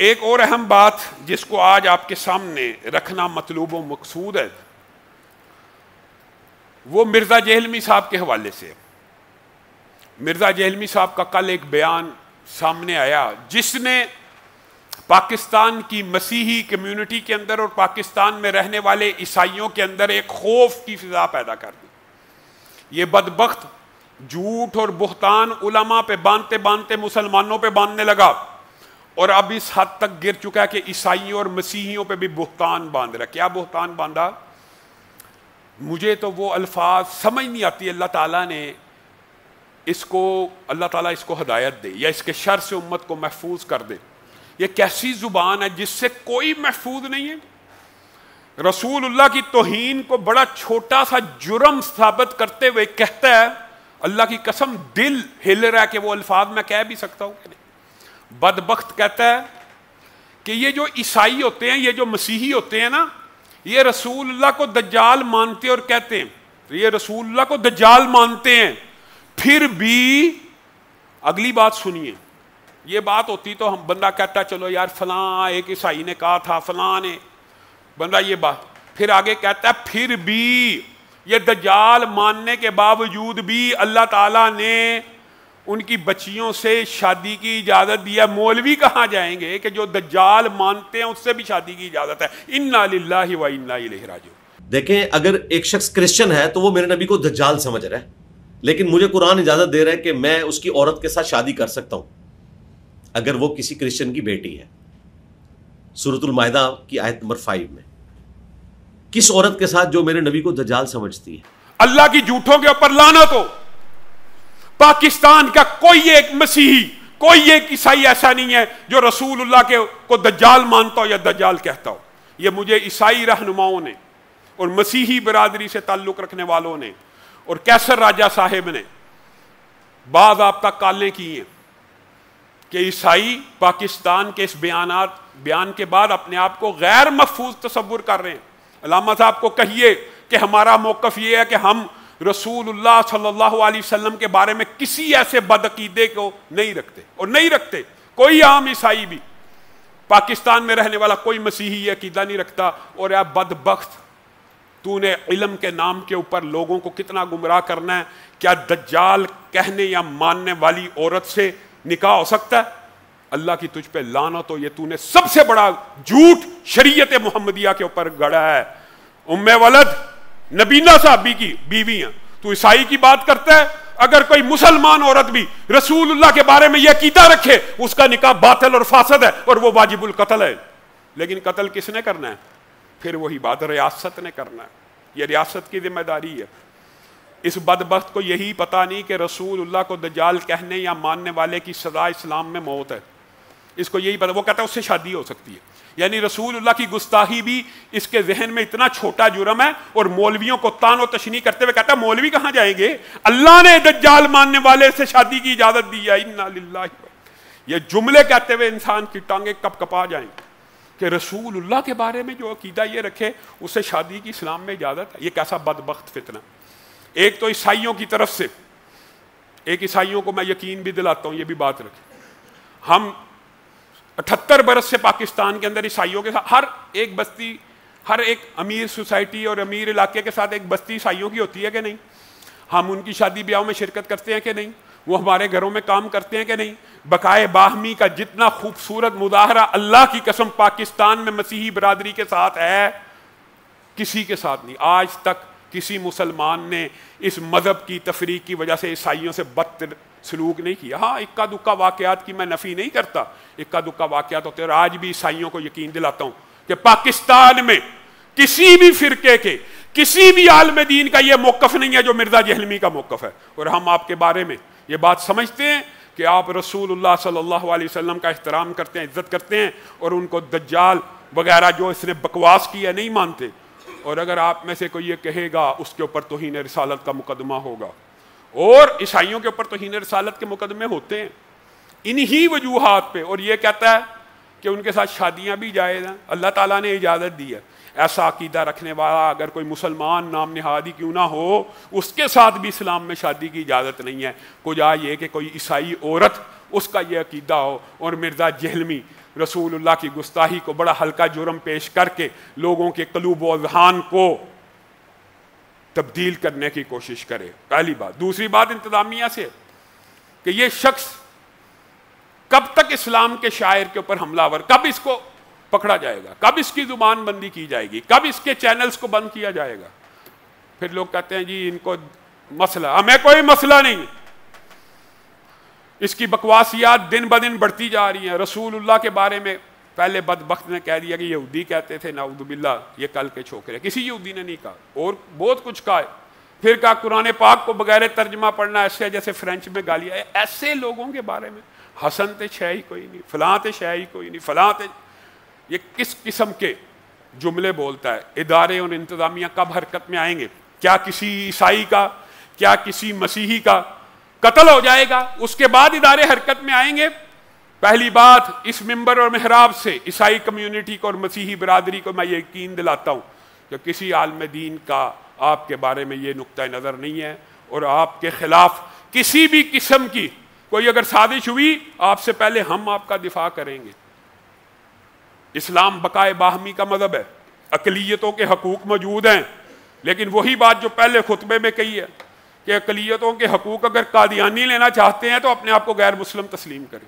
ایک اور اہم بات جس کو آج آپ کے سامنے رکھنا مطلوب و مقصود ہے وہ مرزا جہلمی صاحب کے حوالے سے۔ مرزا جہلمی صاحب کا کل ایک بیان سامنے آیا جس نے پاکستان کی مسیحی کمیونٹی کے اندر اور پاکستان میں رہنے والے عیسائیوں کے اندر ایک خوف کی فضا پیدا کر دی۔ یہ بدبخت جھوٹ اور بہتان علماء پہ باندھتے باندھتے مسلمانوں پہ باندھنے لگا، اور اب اس حد تک گر چکا کہ عیسائیوں اور مسیحیوں پہ بھی بہتان باندھ رہا۔ کیا بہتان باندھا؟ مجھے تو وہ الفاظ سمجھ نہیں آتی۔ اللہ تعالیٰ نے اللہ تعالیٰ اس کو ہدایت دے یا اس کے شر سے امت کو محفوظ کر دے۔ یہ کیسی زبان ہے جس سے کوئی محفوظ نہیں ہے؟ رسول اللہ کی توہین کو بڑا چھوٹا سا جرم ثابت کرتے ہوئے کہتا ہے، اللہ کی قسم دل ہل رہا ہے کہ وہ الفاظ میں کہہ بھی سکتا ہوں کہ نہیں۔ بدبخت کہتا ہے کہ یہ جو عیسائی ہوتے ہیں، یہ جو مسیحی ہوتے ہیں نا، یہ رسول اللہ کو دجال مانتے اور کہتے ہیں، یہ رسول اللہ کو دجال مانتے ہیں، پھر بھی اگلی بات سنیے۔ یہ بات ہوتی تو ہم بندہ کہتا چلو یار فلاں ایک عیسائی نے کہا تھا، فلاں نے بندہ یہ بات، پھر آگے کہتا ہے پھر بھی یہ دجال ماننے کے باوجود بھی اللہ تعالیٰ نے ان کی بچیوں سے شادی کی اجازت دیا۔ مولوی کہاں جائیں گے کہ جو دجال مانتے ہیں اس سے بھی شادی کی اجازت ہے؟ انا للہ و انا الیہ راجعون۔ دیکھیں، اگر ایک شخص کرسچن ہے تو وہ میرے نبی کو دجال سمجھ رہا ہے، لیکن مجھے قرآن اجازت دے رہا ہے کہ میں اس کی عورت کے ساتھ شادی کر سکتا ہوں اگر وہ کسی کرسچن کی بیٹی ہے۔ سورۃ المائدہ کی آیت نمبر 5 میں کس عورت کے ساتھ جو میرے نبی کو دجال سمجھتی ہے؟ اللہ کی جھوٹوں کے اوپر لعنت ہو۔ پاکستان کا کوئی ایک مسیحی، کوئی ایک عیسائی ایسا نہیں ہے جو رسول اللہ کو دجال مانتا ہو یا دجال کہتا ہو۔ یہ مجھے عیسائی رہنماؤں نے اور مسیحی برادری سے تعلق رکھنے والوں نے اور کیسر راجہ صاحب نے بعض آپ تک کالیں کی ہیں کہ عیسائی پاکستان کے اس بیان کے بعد اپنے آپ کو غیر محفوظ تصور کر رہے ہیں۔ علامہ صاحب کو کہیے کہ ہمارا موقف یہ ہے کہ ہم رسول اللہ صلی اللہ علیہ وسلم کے بارے میں کسی ایسے بدعقیدے کو نہیں رکھتے، اور نہیں رکھتے کوئی عام عیسائی بھی، پاکستان میں رہنے والا کوئی مسیحی یہ عقیدہ نہیں رکھتا۔ اور اے بدبخت، تو نے علم کے نام کے اوپر لوگوں کو کتنا گمراہ کرنا ہے۔ کیا دجال کہنے یا ماننے والی عورت سے نکاح ہو سکتا ہے؟ اللہ کی تجھ پہ لعنت ہو، یہ تو نے سب سے بڑا جھوٹ شریعت محمدیہ کے اوپر گڑا ہے۔ ام ولد نبینا صاحبی کی بیوی ہیں، تو عیسائی کی بات کرتا ہے؟ اگر کوئی مسلمان عورت بھی رسول اللہ کے بارے میں یہ عقیدہ رکھے اس کا نکاح باطل اور فاسد ہے اور وہ واجب القتل ہے۔ لیکن قتل کس نے کرنا ہے؟ پھر وہی بات ریاست نے کرنا ہے، یہ ریاست کی ذمہ داری ہے۔ اس بدبخت کو یہی پتہ نہیں کہ رسول اللہ کو دجال کہنے یا ماننے والے کی سزا اسلام میں موت ہے۔ اس کو یہی پتہ، وہ کہتا ہے اس سے شادی ہو سکتی ہے۔ یعنی رسول اللہ کی گستاخی بھی اس کے ذہن میں اتنا چھوٹا جرم ہے، اور مولویوں کو تان و تشنیع کرتے ہوئے کہتا ہے مولوی کہاں جائیں گے؟ اللہ نے دجال ماننے والے سے شادی کی اجازت دی ہے۔ انا للہ، یہ جملے کہتے ہوئے انسان کی ٹانگیں کپ کپا جائیں کہ رسول اللہ کے بارے میں جو عقیدہ یہ رکھے اس سے شادی کی اسلام میں اجازت ہے۔ یہ کیسا بدبخت فتنہ۔ ایک تو عیسائیوں کی طرف سے، ایک عیسائیوں کو میں یقین بھی دلاتا ہوں، یہ بھی بات رکھیں، ہم 78 برس سے پاکستان کے اندر عیسائیوں کے ساتھ، ہر ایک بستی، ہر ایک امیر سوسائٹی اور امیر علاقے کے ساتھ ایک بستی عیسائیوں کی ہوتی ہے کہ نہیں؟ ہم ان کی شادی بیاہوں میں شرکت کرتے ہیں کہ نہیں؟ وہ ہمارے گھروں میں کام کرتے ہیں کہ نہیں؟ بقائے باہمی کا جتنا خوبصورت مظاہرہ اللہ کی قسم پاکستان میں مسیحی برادری کے ساتھ ہے، کسی کے ساتھ نہیں۔ آج تک کسی مسلمان نے اس مذہب کی تفریق کی وجہ سے عیسائیوں سے بدتر سلوک نہیں کیا۔ ہاں، اکا دکا واقعات کی میں نفی نہیں کرتا، اکا دکا واقعات ہوتے ہیں، اور آج بھی عیسائیوں کو یقین دلاتا ہوں کہ پاکستان میں کسی بھی فرقے کے، کسی بھی عالم دین کا یہ موقف نہیں ہے جو مرزا جہلمی کا موقف ہے۔ اور ہم آپ کے بارے میں یہ بات سمجھتے ہیں کہ آپ رسول اللہ صلی اللہ علیہ وسلم کا احترام کرتے ہیں، عزت کرتے ہیں، اور ان کو دجال وغیرہ جو اس نے بکواس کی ہے نہیں مانتے۔ اور اگر آپ میں سے کوئی یہ کہے گا اس کے اوپر توہین رسالت کا مقدمہ ہوگا، اور عیسائیوں کے اوپر توہین رسالت کے مقدمے ہوتے ہیں انہی وجوہات پہ، اور یہ کہتا ہے کہ ان کے ساتھ شادیاں بھی جائز ہیں، اللہ تعالیٰ نے اجازت دی ہے۔ ایسا عقیدہ رکھنے والا اگر کوئی مسلمان نام نہاد ہی کیوں نہ ہو، اس کے ساتھ بھی اسلام میں شادی کی اجازت نہیں ہے۔ کجا یہ کہ کوئی عیسائی عورت اس کا یہ عقیدہ ہو، اور مرزا جہلمی رسول اللہ کی گستاخی کو بڑا ہلکا جرم پیش کر کے لوگوں کے قلوب و اذہان کو تبدیل کرنے کی کوشش کرے، پہلی بات۔ دوسری بات انتظامیہ سے کہ یہ شخص کب تک اسلام کے شاعر کے اوپر حملہ آور، کب اس کو پکڑا جائے گا، کب اس کی زبان بندی کی جائے گی، کب اس کے چینلز کو بند کیا جائے گا۔ پھر لوگ کہتے ہیں جی ان کو مسئلہ، ہمیں کوئی مسئلہ نہیں، اس کی بکواسیات دن بدن بڑھتی جا رہی ہیں۔ رسول اللہ کے بارے میں پہلے بدبخت نے کہہ دیا کہ یہودی کہتے تھے، نعوذ باللہ یہ کل کے چھوکرے، کسی یہودی نے نہیں کہا، اور بہت کچھ کہا ہے۔ پھر کہا قرآن پاک کو بغیر ترجمہ پڑھنا ایسے جیسے فرینچ میں گالیاں، ایسے لوگوں کے بارے میں حسن تے شے ہی کوئی نہیں، فلاں تے شے ہی کوئی نہیں، فلاں تے، یہ کس قسم کے جملے بولتا ہے؟ ادارے اور انتظامیہ کب حرکت میں آئیں گے؟ کیا کسی عیسائی کا، کیا کسی مسیحی کا قتل ہو جائے گا اس کے بعد ادارے حرکت میں آئیں گے؟ پہلی بات، اس منبر اور محراب سے عیسائی کمیونٹی کو اور مسیحی برادری کو میں یقین دلاتا ہوں کہ کسی عالم دین کا آپ کے بارے میں یہ نقطہ نظر نہیں ہے، اور آپ کے خلاف کسی بھی قسم کی کوئی اگر سازش ہوئی، آپ سے پہلے ہم آپ کا دفاع کریں گے۔ اسلام بقائے باہمی کا مذہب ہے، اقلیتوں کے حقوق موجود ہیں، لیکن وہی بات جو پہلے خطبے میں کہی ہے کہ اقلیتوں کے حقوق اگر قادیانی لینا چاہتے ہیں تو اپنے آپ کو غیر مسلم تسلیم کریں۔